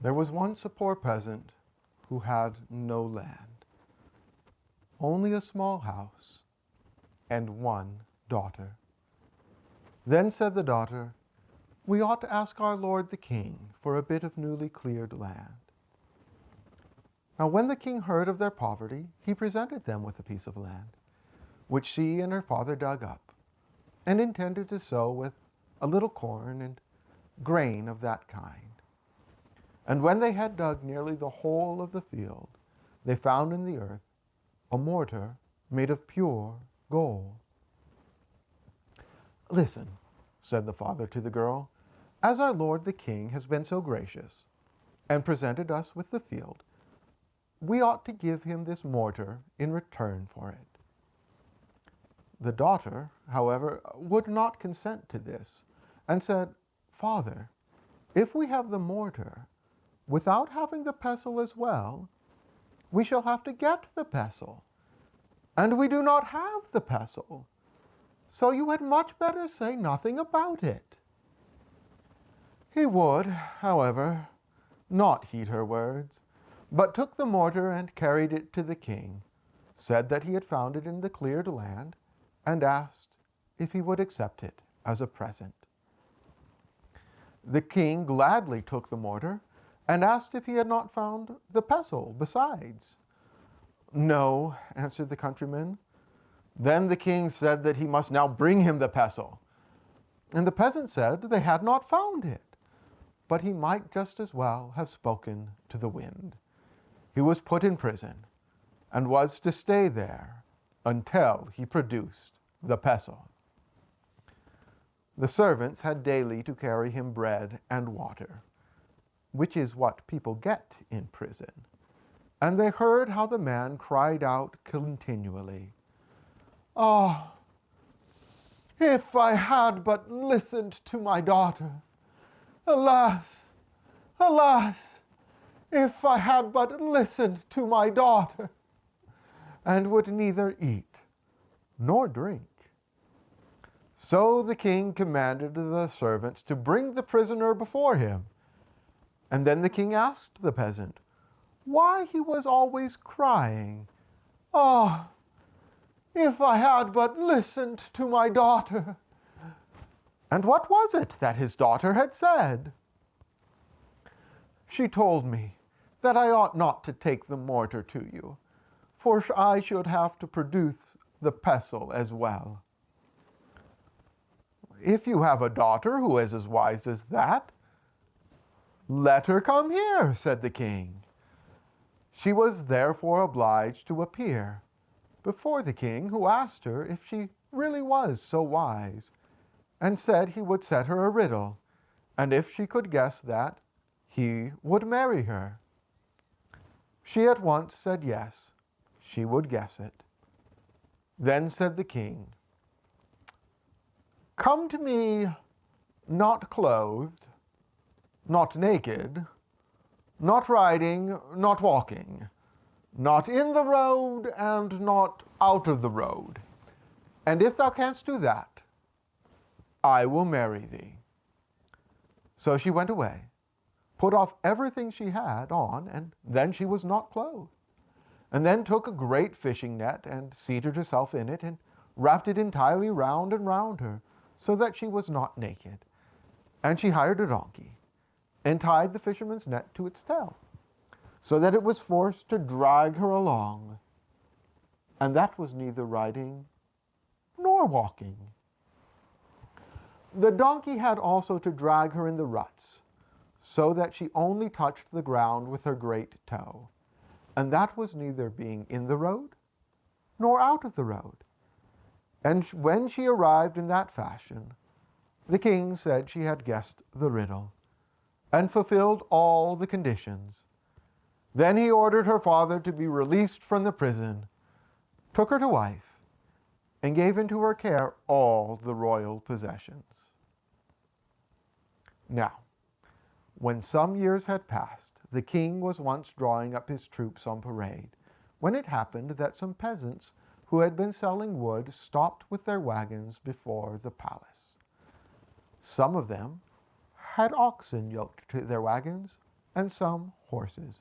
There was once a poor peasant who had no land, only a small house and one daughter. Then said the daughter, "We ought to ask our lord the king for a bit of newly cleared land." Now when the king heard of their poverty, he presented them with a piece of land, which she and her father dug up, and intended to sow with a little corn and grain of that kind. And when they had dug nearly the whole of the field, they found in the earth a mortar made of pure gold. "Listen," said the father to the girl, "as our lord the king has been so gracious and presented us with the field, we ought to give him this mortar in return for it." The daughter, however, would not consent to this, and said, "Father, if we have the mortar, without having the pestle as well, we shall have to get the pestle, and we do not have the pestle, so you had much better say nothing about it." He would, however, not heed her words, but took the mortar and carried it to the king, said that he had found it in the cleared land, and asked if he would accept it as a present. The king gladly took the mortar and asked if he had not found the pestle besides. "No," answered the countryman. Then the king said that he must now bring him the pestle. And the peasant said they had not found it, but he might just as well have spoken to the wind. He was put in prison and was to stay there until he produced the pestle. The servants had daily to carry him bread and water, which is what people get in prison. And they heard how the man cried out continually, "Oh, if I had but listened to my daughter! Alas, alas, if I had but listened to my daughter!" and would neither eat nor drink. So the king commanded the servants to bring the prisoner before him. And then the king asked the peasant why he was always crying, "Oh, if I had but listened to my daughter!" And what was it that his daughter had said? "She told me that I ought not to take the mortar to you, for I should have to produce the pestle as well." "If you have a daughter who is as wise as that, let her come here," said the king. She was therefore obliged to appear before the king, who asked her if she really was so wise, and said he would set her a riddle, and if she could guess that, he would marry her. She at once said yes, she would guess it. Then said the king, "Come to me not clothed, not naked, not riding, not walking, not in the road, and not out of the road. And if thou canst do that, I will marry thee." So she went away, put off everything she had on, and then she was not clothed, and then took a great fishing net, and seated herself in it, and wrapped it entirely round and round her, so that she was not naked. And she hired a donkey, and tied the fisherman's net to its tail, so that it was forced to drag her along. And that was neither riding nor walking. The donkey had also to drag her in the ruts, so that she only touched the ground with her great toe. And that was neither being in the road nor out of the road. And when she arrived in that fashion, the king said she had guessed the riddle, and fulfilled all the conditions. Then he ordered her father to be released from the prison, took her to wife, and gave into her care all the royal possessions. Now, when some years had passed, the king was once drawing up his troops on parade, when it happened that some peasants who had been selling wood stopped with their wagons before the palace. Some of them had oxen yoked to their wagons, and some horses.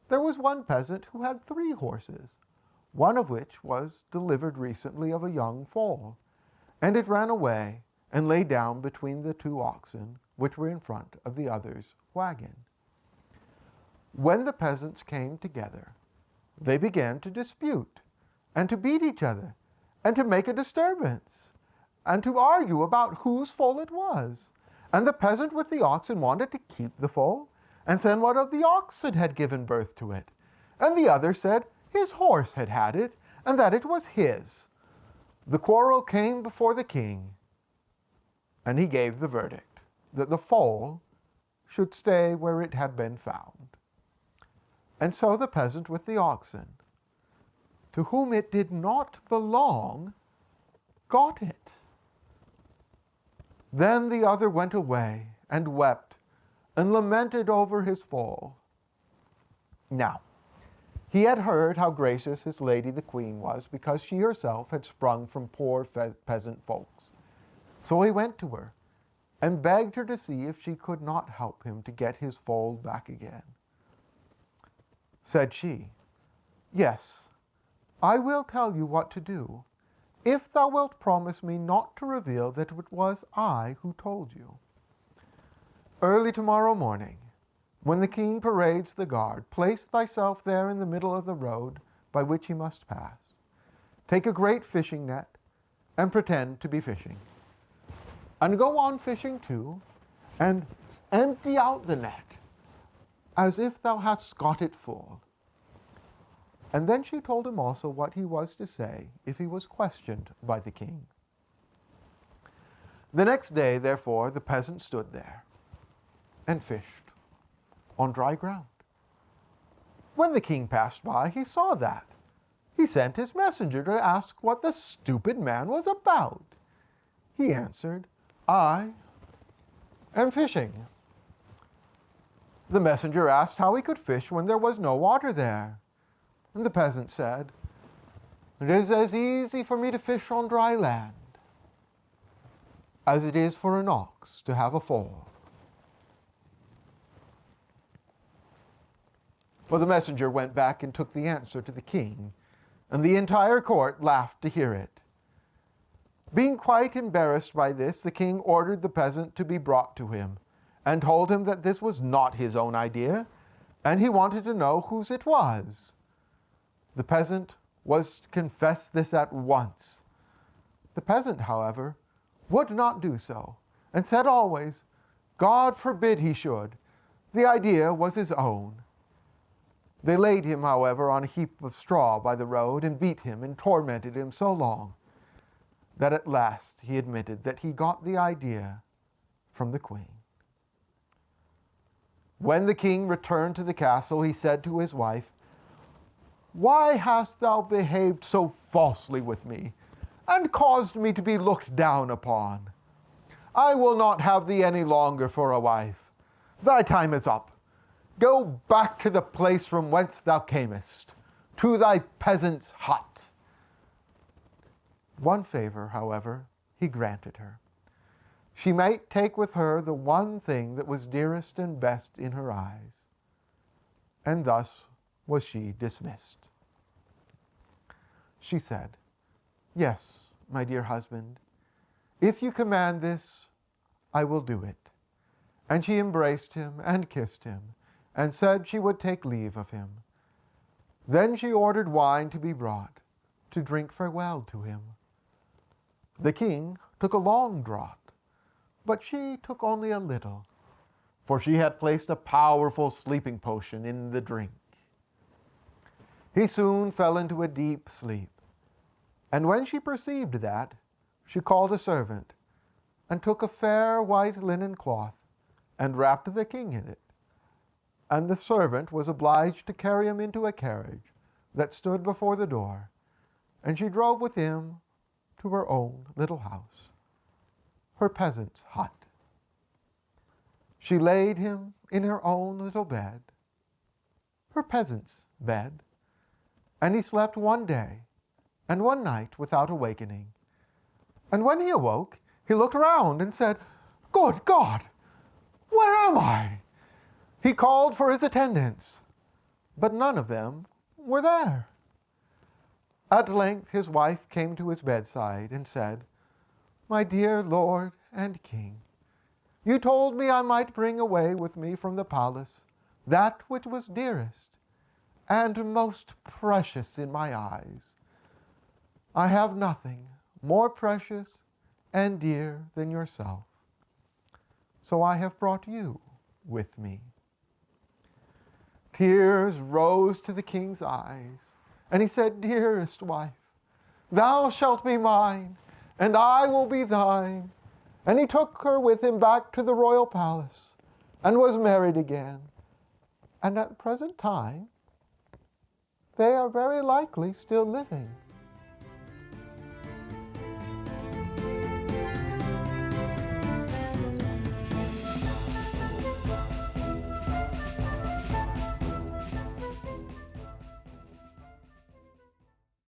There was one peasant who had 3 horses, one of which was delivered recently of a young foal, and it ran away and lay down between the 2 oxen which were in front of the other's wagon. When the peasants came together, they began to dispute, and to beat each other, and to make a disturbance, and to argue about whose foal it was. And the peasant with the oxen wanted to keep the foal, and said one of the oxen had given birth to it, and the other said his horse had had it, and that it was his. The quarrel came before the king, and he gave the verdict that the foal should stay where it had been found. And so the peasant with the oxen, to whom it did not belong, got it. Then the other went away and wept and lamented over his foal. Now, he had heard how gracious his lady the queen was, because she herself had sprung from poor peasant folks. So he went to her and begged her to see if she could not help him to get his foal back again. Said she, "Yes, I will tell you what to do, if thou wilt promise me not to reveal that it was I who told you. Early tomorrow morning, when the king parades the guard, place thyself there in the middle of the road by which he must pass. Take a great fishing net and pretend to be fishing. And go on fishing too, and empty out the net as if thou hadst got it full." And then she told him also what he was to say if he was questioned by the king. The next day, therefore, the peasant stood there and fished on dry ground. When the king passed by, he saw that. He sent his messenger to ask what the stupid man was about. He answered, "I am fishing." The messenger asked how he could fish when there was no water there. And the peasant said, "It is as easy for me to fish on dry land as it is for an ox to have a foal." Well, the messenger went back and took the answer to the king, and the entire court laughed to hear it. Being quite embarrassed by this, the king ordered the peasant to be brought to him, and told him that this was not his own idea, and he wanted to know whose it was. The peasant was to confess this at once. The peasant, however, would not do so, and said always, God forbid he should. The idea was his own. They laid him, however, on a heap of straw by the road, and beat him and tormented him so long that at last he admitted that he got the idea from the queen. When the king returned to the castle, he said to his wife, "Why hast thou behaved so falsely with me, and caused me to be looked down upon? I will not have thee any longer for a wife. Thy time is up. Go back to the place from whence thou camest, to thy peasant's hut." One favor, however, he granted her. She might take with her the one thing that was dearest and best in her eyes. And thus was she dismissed. She said, "Yes, my dear husband, if you command this, I will do it." And she embraced him and kissed him, and said she would take leave of him. Then she ordered wine to be brought, to drink farewell to him. The king took a long draught, but she took only a little, for she had placed a powerful sleeping potion in the drink. He soon fell into a deep sleep, and when she perceived that, she called a servant, and took a fair white linen cloth, and wrapped the king in it. And the servant was obliged to carry him into a carriage that stood before the door, and she drove with him to her own little house, her peasant's hut. She laid him in her own little bed, her peasant's bed, and he slept one day and one night without awakening. And when he awoke, he looked round and said, "Good God, where am I? He called for his attendants, but none of them were there. At length his wife came to his bedside and said, "My dear lord and king, you told me I might bring away with me from the palace that which was dearest and most precious in my eyes. I have nothing more precious and dear than yourself, so I have brought you with me." Tears rose to the king's eyes, and he said, "Dearest wife, thou shalt be mine, and I will be thine." And he took her with him back to the royal palace, and was married again. And at the present time, they are very likely still living